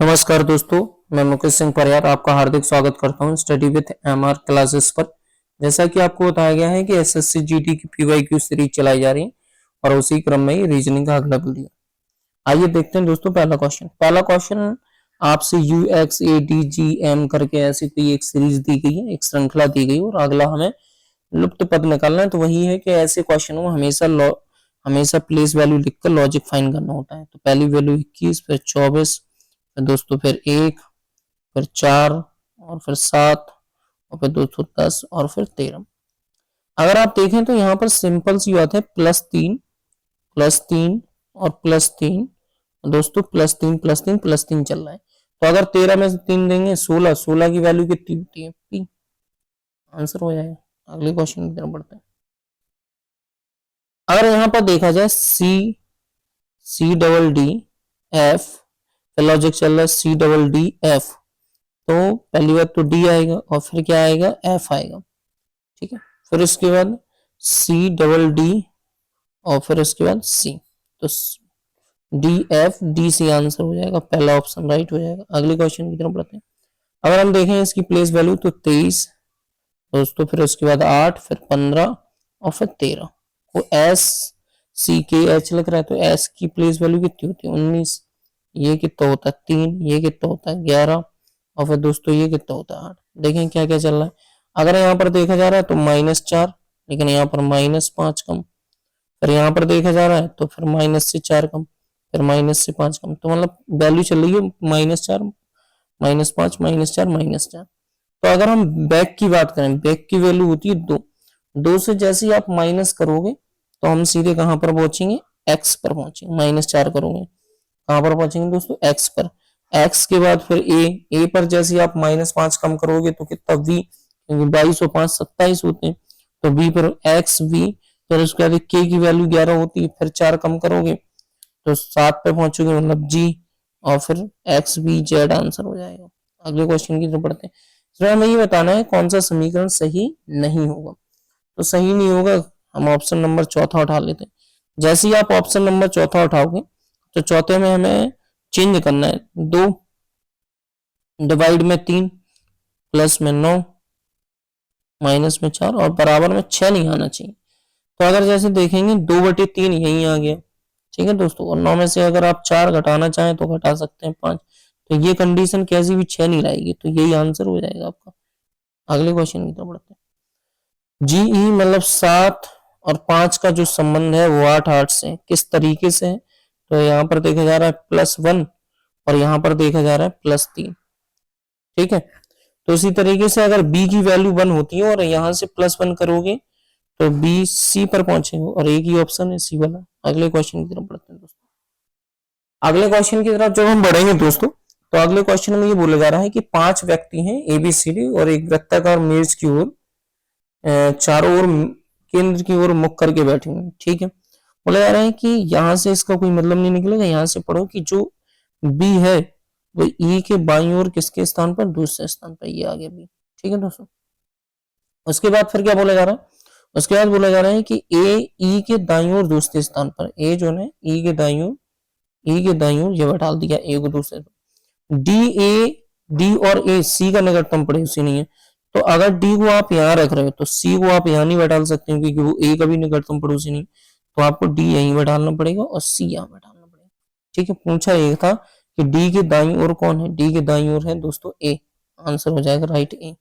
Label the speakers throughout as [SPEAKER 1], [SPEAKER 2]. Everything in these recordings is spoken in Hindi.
[SPEAKER 1] नमस्कार दोस्तों, मैं मुकेश सिंह परियार आपका हार्दिक स्वागत करता हूं स्टडी विथ एमआर क्लासेस पर। जैसा कि आपको बताया गया है कि एसएससी जीडी की पीवाईक्यू सीरीज चलाई जा रही है और उसी क्रम में ही रीजनिंग का अगला वीडियो। आइए देखते हैं दोस्तों पहला क्वेश्चन आपसे UXADGM करके ऐसी कोई एक सीरीज दी गई है, एक श्रृंखला दी गई और अगला हमें लुप्त पद निकालना है। तो वही है कि ऐसे क्वेश्चन में हमेशा प्लेस वैल्यू लिखकर लॉजिक फाइंड करना होता है। तो पहली वैल्यू 21, फिर 24, दोस्तों फिर 1, फिर 4 और फिर 7 और फिर 210 और फिर 13। अगर आप देखें तो यहाँ पर सिंपल सी बात है, +3 और +3 दोस्तों +3 चल रहा है। तो अगर 13 में से 3 देंगे 16 की वैल्यू कितनी होती है? P। आंसर हो जाएगा। अगले क्वेश्चन की तरफ बढ़ते हैं। अगर यहाँ पर देखा जाए CDDF लॉजिक चल रहा है CDDF, तो पहली बात तो D आएगा और फिर क्या आएगा? F आएगा। ठीक है, फिर उसके बाद CDD और फिर उसके बाद C, तो DFDC आंसर हो जाएगा। पहला ऑप्शन राइट हो जाएगा। अगले क्वेश्चन की तरफ बढ़ते हैं। अगर हम देखें इसकी प्लेस वैल्यू तो 23 दोस्तों, फिर उसके बाद 8, फिर 15 और फिर 13। वो SCKH लग रहा है, तो S की प्लेस वैल्यू कितनी होती है? 19। ये कितना होता है? 3। ये कितना होता है? 11 और फिर दोस्तों ये कितना होता है? 8। देखें क्या क्या चल रहा है। अगर यहाँ पर देखा जा रहा है तो -4, लेकिन यहाँ पर -5 कम, फिर यहाँ पर देखा जा रहा है तो फिर -4 कम, फिर -5 कम, तो मतलब वैल्यू चल रही है -4 -5 -4 -4। तो अगर हम बैक की बात करें, बैक की वैल्यू होती है 2 से जैसे ही आप माइनस करोगे तो हम सीधे कहां पर पहुंचेंगे? x पर पहुंचेंगे। -4 करोगे कहां पर पहुंचेंगे दोस्तों? x पर। x के बाद फिर a पर जैसे ही आप -5 कम करोगे तो कितना? v, क्योंकि 22 और 5 27 होते हैं, तो v पर xv, फिर उसके बाद k की वैल्यू 11 होती है, फिर 4 कम करोगे तो 7 पे पहुंचोगे, मतलब g, और फिर xvz आंसर हो जाएगा। अगले क्वेश्चन की तरफ बढ़ते हैं। तो हमें ये बताना है कौन सा समीकरण सही नहीं होगा। तो सही नहीं होगा, हम ऑप्शन नंबर चौथा उठा लेते हैं। जैसे ही आप ऑप्शन नंबर चौथा उठाओगे तो चौथे में हमें चेंज करना है। 2 डिवाइड में 3, प्लस में 9, माइनस में 4 और बराबर में 6 नहीं आना चाहिए। तो अगर जैसे देखेंगे 2/3 यही आ गया। ठीक है दोस्तों, और 9 में से अगर आप 4 घटाना चाहें तो घटा सकते हैं 5, तो ये कंडीशन कैसी भी 6 नहीं लाएगी, तो यही आंसर हो जाएगा आपका। अगले क्वेश्चन की तरफ बढ़ते हैं। GE मतलब 7 और 5 का जो संबंध है वो 8 से किस तरीके से है? तो यहाँ पर देखा जा रहा है +1 और यहाँ पर देखा जा रहा है +3। ठीक है, तो इसी तरीके से अगर B की वैल्यू 1 होती है और यहाँ से +1 करोगे तो B C पर पहुंचेगा, और एक ही ऑप्शन है C वाला। अगले क्वेश्चन की तरफ बढ़ते हैं दोस्तों। अगले क्वेश्चन की तरफ जब हम बढ़ेंगे दोस्तों, तो अगले क्वेश्चन में ये बोला जा रहा है कि 5 व्यक्ति हैं ABCD और एक वृत्ताकार मेज की ओर चारों ओर केंद्र की ओर मुख करके बैठे हुए। ठीक है, बोला जा रहा है कि यहाँ से इसका कोई मतलब नहीं निकलेगा। यहाँ से पढ़ो कि जो B है वो E के बाईं ओर किसके स्थान पर? दूसरे स्थान पर, ये आ गया B। ठीक है दोस्तों, उसके बाद फिर क्या बोला जा रहा है? उसके बाद बोला जा रहा है कि A E के दाईं ओर दूसरे स्थान पर, A जो है E के दाईं ओर ये बैठा दिया A को दूसरे पर। D और A C का निकटतम पड़ोसी नहीं है, तो अगर D को आप यहाँ रख रहे हो तो C को आप यहाँ नहीं बैठाल सकते हो, क्योंकि वो A का भी निकटतम पड़ोसी नहीं, तो आपको D यहीं बैठालना पड़ेगा और C यहाँ बैठालना पड़ेगा। ठीक है, पूछा एक था कि D के दाईं ओर कौन है? D के दाईं ओर है दोस्तों A, आंसर हो जाएगा राइट A।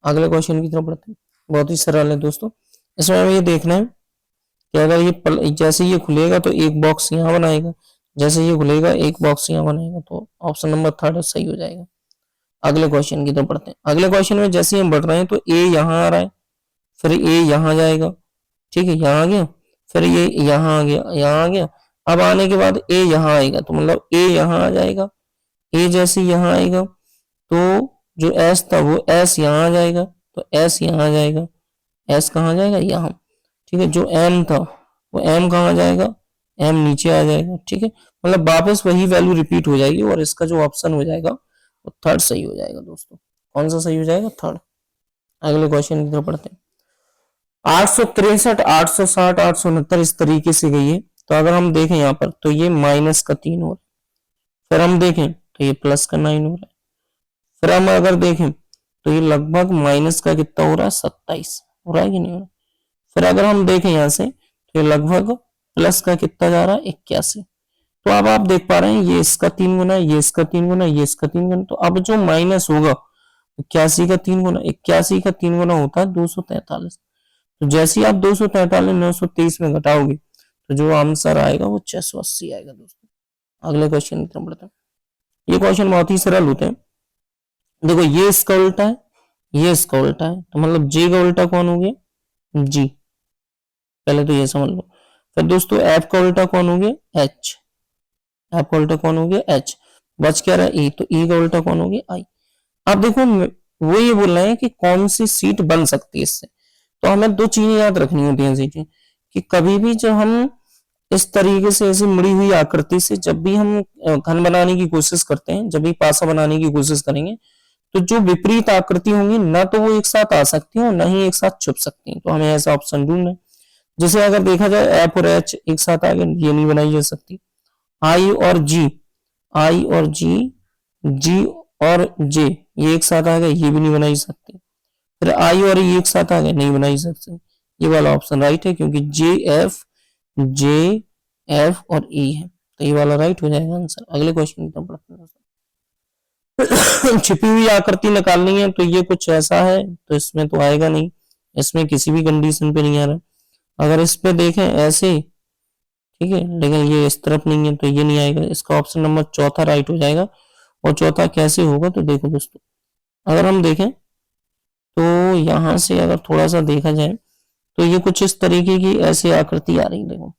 [SPEAKER 1] अगले क्वेश्चन की तरफ बढ़ते हैं। बहुत ही सरल है दोस्तों, इसमें हमें ये देखना है कि अगर ये जैसे ये खुलेगा तो एक बॉक्स यहाँ बनाएगा, जैसे ये खुलेगा एक बॉक्स यहाँ बनाएगा, तो ऑप्शन नंबर 3 सही हो जाएगा। अगले क्वेश्चन की तरफ बढ़ते हैं। अगले क्वेश्चन में जैसे हम बढ़ रहे हैं तो A यहाँ आ रहा है, फिर A यहाँ जाएगा। ठीक है, यहाँ आ गया, फिर ये यहाँ आ गया, यहाँ आ गया। अब आने के बाद A यहाँ आएगा, तो मतलब A यहाँ आ जाएगा। A जैसे यहाँ आएगा तो जो S था वो S यहाँ आ जाएगा, तो S यहाँ आ जाएगा। S कहाँ जाएगा? यहाँ। ठीक है, जो M था वो M कहाँ जाएगा? M नीचे आ जाएगा। ठीक है, मतलब वापस वही वैल्यyou रिपीट हो जाएगी और इसका जो ऑप्शन हो जाएगा वो 3rd सही हो जाएगा दोस्तों। कौन सा सही हो जाएगा? 3rd। अगले क्वेश्चन की तरफ पढ़ते हैं। 863, 860, 869 इस तरीके से गई है। तो अगर हम देखें यहाँ पर तो ये -3 हो, फिर हम देखें तो ये प्लस का 9 हो रहा है। फिर हम अगर देखें तो ये लगभग माइनस का कितना हो रहा है, 27 हो रहा है कि नहीं हो रहा है। फिर अगर हम देखें यहाँ से तो ये लगभग प्लस का कितना जा रहा है, 81। तो अब आप देख पा रहे हैं ये इसका 3 गुना, ये इसका 3 गुना, ये इसका 3 गुना। तो अब जो माइनस होगा 81 का 3 गुना, 81 का 3 गुना होता है 243। तो जैसे ही आप 243 923 में घटाओगे तो जो आंसर आएगा वो 680 आएगा दोस्तों। अगले क्वेश्चन की तरफ बढ़ते हैं। ये क्वेश्चन बहुत ही सरल होते हैं। देखो ये इसका उल्टा है, ये इसका उल्टा है, तो मतलब जे का उल्टा कौन हो गया, जी। पहले तो ये समझ लो। फिर दोस्तों एफ का उल्टा कौन हो गया, एच। एफ का उल्टा कौन हो गया, एच। बच क्या रहा ई, तो ई का उल्टा कौन हो गया, आई। अब देखो वो ये बोल रहे हैं कि कौन सी सीट बन सकती है इससे। तो हमें दो चीजें याद रखनी होती हैं सीटें, कि कभी भी जब हम इस तरीके से ऐसी मुड़ी हुई आकृति से जब भी हम घन बनाने की कोशिश करते हैं, जब भी पासा बनाने की कोशिश करेंगे, तो जो विपरीत आकृति होंगी ना तो वो एक साथ आ सकती हैं और ना ही एक साथ छुप सकती हैं। तो हमें ऐसा ऑप्शन ढूंढना है। जैसे अगर देखा जाए एफ और एच एक साथ आ गए, ये नहीं बनाई जा सकती। आई और जी, आई और जी, जी और जे ये एक साथ आ गए, ये भी नहीं बनाई सकती। फिर आई और ई एक साथ आ गए, नहीं बनाई सकते। ये वाला ऑप्शन राइट है, क्योंकि जे एफ और ई है, तो ये वाला राइट हो जाएगा आंसर। अगले क्वेश्चन की तरफ बढ़ते हैं। छिपी हुई आकृति निकालनी है, तो ये कुछ ऐसा है, तो इसमें तो आएगा नहीं, इसमें किसी भी कंडीशन पे नहीं आ रहा। अगर इस पे देखें ऐसे, ठीक है, लेकिन ये इस तरफ नहीं है, तो ये नहीं आएगा। इसका ऑप्शन नंबर चौथा राइट हो जाएगा। और चौथा कैसे होगा, तो देखो दोस्तों, अगर हम देखें तो यहां से अगर थोड़ा सा देखा जाए तो ये कुछ इस तरीके की ऐसी आकृति आ रही, देखो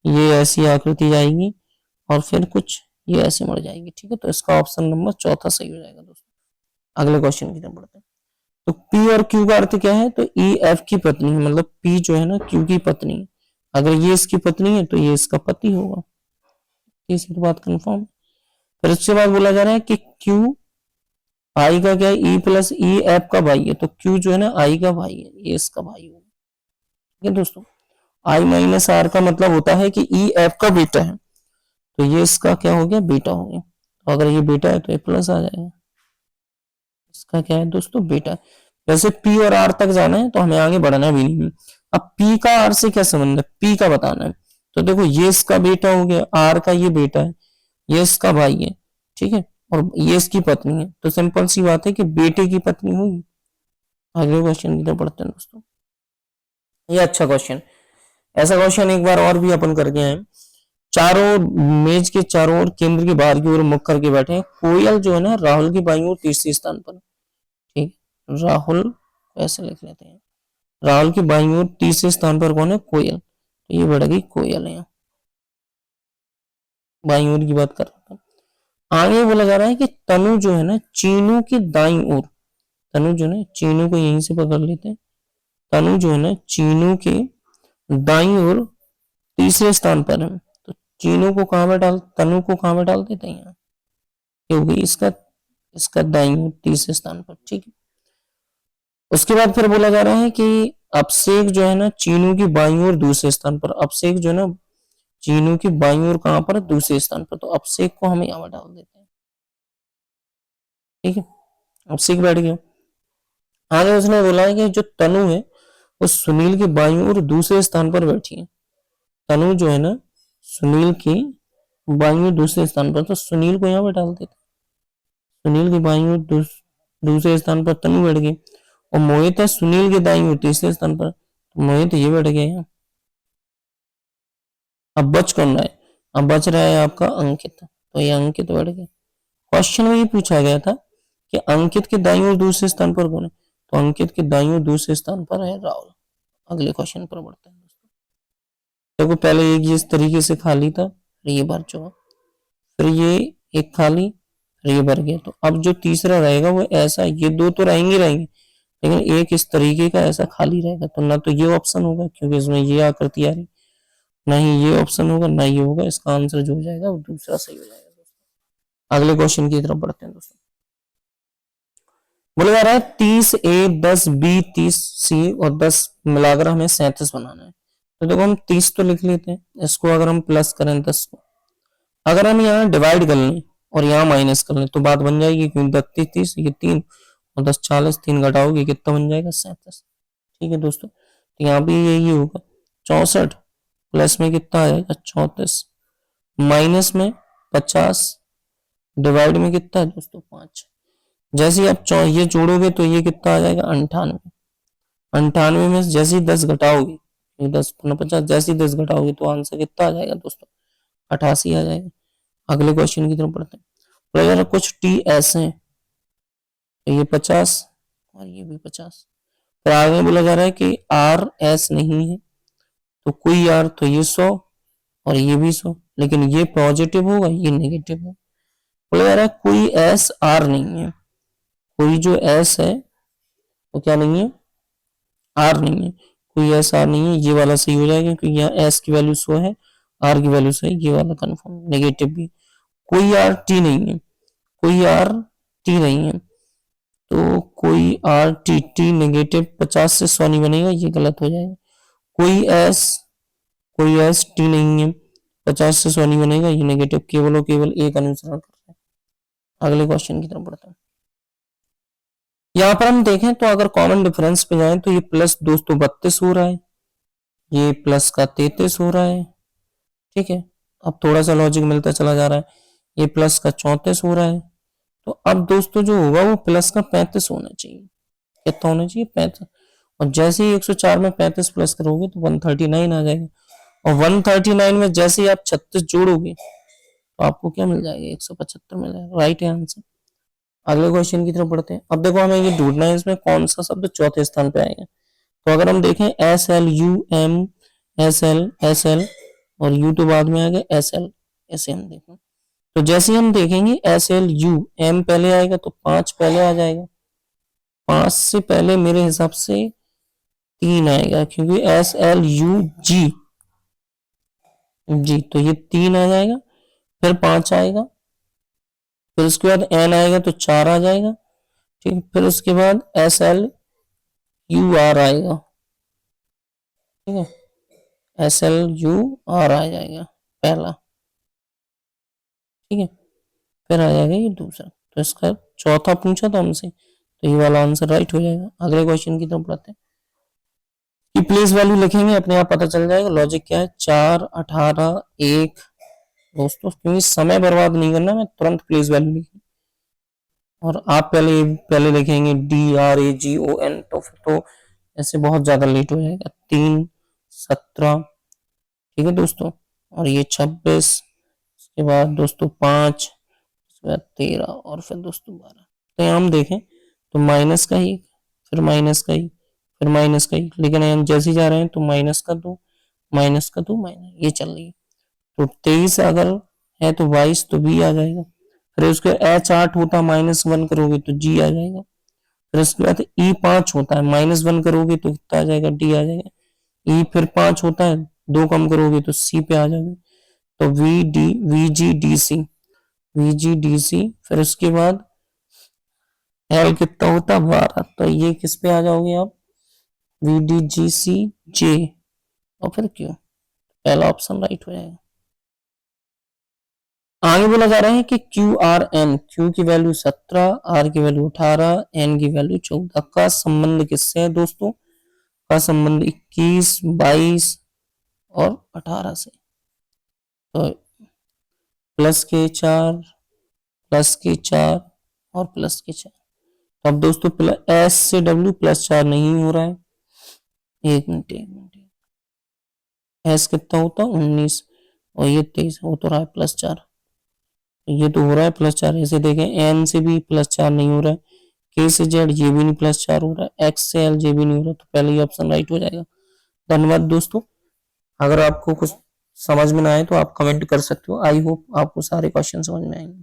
[SPEAKER 1] ये ऐसी आकृति जाएगी और फिर कुछ ये ऐसे मर जाएगी, ठीक है। तो इसका ऑप्शन नंबर चौथा सही हो जाएगा दोस्तों। अगले क्वेश्चन की तरफ बढ़ते हैं। तो पी और क्यू का अर्थ क्या है, तो ई एफ की पत्नी है, मतलब पी जो है ना क्यू की पत्नी है। अगर ये इसकी पत्नी है तो ये इसका पति होगा, तीसरी बात कंफर्म। फिर इसके बाद बोला जा रहा है कि क्यू आई का क्या है, ई प्लस ई एफ का भाई है, तो क्यू जो है ना आई का भाई है, ये इसका भाई होगा, ठीक है दोस्तों। आई माइनस आर का मतलब होता है कि ई एफ का बेटा है, तो ये इसका क्या हो गया, बेटा हो गया। तो अगर ये बेटा है तो ये प्लस आ जाएगा, इसका क्या है दोस्तों, बेटा। वैसे पी और आर तक जाना है तो हमें आगे बढ़ना भी नहीं। अब पी का आर से क्या संबंध है, पी का बताना है। तो देखो ये इसका बेटा हो गया, आर का ये बेटा है, ये इसका भाई है, ठीक है, और ये इसकी पत्नी है। तो सिंपल सी बात है कि बेटे की पत्नी होगी। अगले क्वेश्चन की तरफ बढ़ते हैं दोस्तों। ये अच्छा क्वेश्चन, ऐसा क्वेश्चन एक बार और भी अपन करके आए। चारों मेज के चारों ओर केंद्र के बाहर की ओर मुख करके बैठे हैं। कोयल जो है ना राहुल की बाईं ओर तीसरे स्थान पर, ठीक, राहुल ऐसे लिख लेते हैं, राहुल की बाईं ओर तीसरे स्थान पर कौन है, कोयल। तो ये बढ़ गई कोयल है, बाईं ओर की बात कर रहा था। आगे बोला जा रहा है कि तनु जो है ना चीनू की दाईं ओर, तनु जो है चीनू को यहीं से पकड़ लेते हैं, तनु जो है ना चीनू के दाईं ओर तीसरे स्थान पर है। तो चीनू को कहां में डाल, तनु को कहां में डाल देते हैं यहाँ, क्योंकि इसका इसका दाईं ओर तीसरे स्थान पर, ठीक है। उसके बाद फिर बोला जा रहा है कि अभिषेक जो है ना चीनू की बाईं ओर दूसरे स्थान पर, अभिषेक जो है ना चीनू की बाईं ओर कहां पर, दूसरे स्थान पर। तो अभिषेक को हम यहाँ पर डाल देते हैं, ठीक है, अभिषेक बैठ गया। आगे उसने बोला है कि जो तनु है वो सुनील की बाईं ओर दूसरे स्थान पर बैठी है। तनु जो है ना सुनील की बाईं ओर दूसरे स्थान पर, तो सुनील को यहाँ पर डाल देते, सुनील की बाईं ओर दूसरे स्थान पर तनु बैठ गई। और मोहित है सुनील के दाईं ओर तीसरे स्थान पर, तो मोहित ये बैठ गया यहाँ। अब बच कौन रहा है, अब बच रहा है आपका अंकित, तो ये अंकित बैठ गया। क्वेश्चन में ये पूछा गया था कि अंकित के दाईं ओर दूसरे स्थान पर कौन है, तो अंकित के दाईं ओर दूसरे स्थान पर है राहुल। अगले क्वेश्चन पर बढ़ते हैं दोस्तों। देखो पहले एक इस तरीके से खाली था, फिर ये भर चुका, फिर ये एक खाली, फिर ये भर गया। तो अब जो तीसरा रहेगा वो ऐसा, ये दो तो रहेंगे लेकिन एक इस तरीके का ऐसा खाली रहेगा। तो ना तो ये ऑप्शन होगा क्योंकि इसमें ये आकृति आ रही, ना ही ये ऑप्शन होगा, ना ये होगा। इसका आंसर जो हो जाएगा वो दूसरा सही हो जाएगा दोस्तों। अगले क्वेश्चन की तरफ बढ़ते हैं दोस्तों। बोला जा रहा है 30A 10B 30C और 10 मिलाकर हमें 37 बनाना है। तो देखो हम 30 तो लिख लेते हैं, इसको अगर हम प्लस करें 10 को, अगर हम यहाँ डिवाइड कर लें और यहाँ माइनस कर ले तो बात बन जाएगी, क्योंकि 32 30 ये 3 और 10 40, 3 घटाओगे कितना बन जाएगा 37। ठीक है दोस्तों, तो यहाँ भी यही होगा 64 प्लस में कितना आ जाएगा 34 माइनस में 50 डिवाइड में कितना है दोस्तों 5। जैसे ही आप ये जोड़ोगे तो ये कितना आ जाएगा 98। 98 में जैसे ही 10 घटाओगे 10 50 जैसे ही 10 घटाओगे तो आंसर कितना आ जाएगा दोस्तों 88 आ जाएगा। अगले क्वेश्चन की तरफ पढ़ते हैं। तो अगर कुछ टी ऐसे हैं तो ये 50 और ये भी 50। फिर आगे बोला जा रहा है कि आर एस नहीं है तो कोई आर तो ये 100 और ये भी 100, लेकिन ये पॉजिटिव होगा ये नेगेटिव होगा। बोला जा रहा है कोई एस आर नहीं है, कोई जो एस है वो क्या नहीं है आर नहीं है, कोई एस आर नहीं है, ये वाला सही हो जाएगा क्योंकि यहाँ एस की वैल्यू 100 है आर की वैल्यू सही, ये वाला कंफर्म। नेगेटिव भी कोई आर टी नहीं है, कोई आर टी नहीं है तो कोई आर टी टी नेगेटिव 50 से 100 नहीं बनेगा, ये गलत हो जाएगा। कोई एस टी नहीं है 50 से 100 नहीं बनेगा, ये नेगेटिव केवल और केवल एक अनुसरण कर रहा है। अगले क्वेश्चन की तरफ बढ़ते हैं। यहाँ पर हम देखें तो अगर कॉमन डिफरेंस पे जाएं तो ये प्लस दोस्तों 32 हो रहा है, ये प्लस का 33 हो रहा है। ठीक है, अब थोड़ा सा लॉजिक मिलता चला जा रहा है, ये प्लस का 34 हो रहा है। तो अब दोस्तों जो होगा वो प्लस का 35 होना चाहिए। कितना होना चाहिए 35, और जैसे ही 104 में 35 प्लस करोगे तो 139 आ जाएगा, और 139 में जैसे ही आप 36 जोड़ोगे तो आपको क्या मिल जाएगा 175 मिल जाएगा। राइट है आंसर। अगले क्वेश्चन की तरफ बढ़ते हैं। अब देखो हमें ये ढूंढना है इसमें कौन सा शब्द चौथे स्थान पे आएगा। तो अगर हम देखें S L U M S L और यू तो बाद में आ गया एस एल, ऐसे हम देखें तो जैसे हम देखेंगे एस एल यू एम पहले आएगा तो 5 पहले आ जाएगा, 5 से पहले मेरे हिसाब से 3 आएगा क्योंकि एस एल यू जी जी तो ये 3 आ जाएगा, फिर 5 आएगा, फिर उसके बाद एन आएगा तो 4 आ जाएगा। ठीक, फिर उसके बाद एस एल यू आर आएगा। ठीक है, एस एल यू आर आ जाएगा पहला। ठीक है, फिर आ जाएगा ये दूसरा, तो इसका चौथा पूछा था हमसे तो ये वाला आंसर राइट हो जाएगा। अगले क्वेश्चन की तरफ बढ़ते हैं कि प्लेस वैल्यू लिखेंगे अपने आप पता चल जाएगा। लॉजिक क्या है 4 18 1 दोस्तों, क्योंकि समय बर्बाद नहीं करना, मैं तुरंत प्लेस वैल्यू लिखी और आप पहले लिखेंगे DRAGON तो ऐसे बहुत ज्यादा लेट हो जाएगा। 3 17 ठीक है दोस्तों, और ये 26, उसके बाद दोस्तों 5, उसके बाद 13 और फिर दोस्तों 12। तो यहाँ हम देखें तो माइनस का ही, फिर माइनस का ही, फिर माइनस का ही, लेकिन हम जैसे जा रहे हैं तो माइनस का 2 माइनस का 2 माइनस ये चल रही है। तो 23 अगर है तो 22 तो बी आ जाएगा। फिर उसके H8 होता है -1 करोगे तो G आ जाएगा। फिर उसके बाद E5 होता है -1 करोगे तो कितना आ जाएगा D आ जाएगा। E फिर 5 होता है 2 कम करोगे तो C पे आ जाएगा। तो VGDC फिर उसके बाद L कितना होता है 12, तो ये किस पे आ जाओगे आप VDGCJ और फिर Q, पहला ऑप्शन राइट हो जाएगा। आगे बोला जा रहा है कि QRN, Q की वैल्यू 17, R की वैल्यू 18, N की वैल्यू 14 का संबंध किससे है दोस्तों, का संबंध 21, 22 और 18 से। तो प्लस के 4 और प्लस के 4। तो अब दोस्तों S से W +4 नहीं हो रहा है, एक मिनट S कितना होता है 19 और ये 23 हो तो रहा है +4, ये तो हो रहा है +4। ऐसे देखें N से भी +4 नहीं हो रहा है, K से Z ये भी नहीं +4 हो रहा है, X से L ये भी नहीं हो रहा, तो पहले ही ऑप्शन राइट हो जाएगा। धन्यवाद दोस्तों, अगर आपको कुछ समझ में ना आए तो आप कमेंट कर सकते हो। आई होप आपको सारे क्वेश्चन समझ में आएंगे।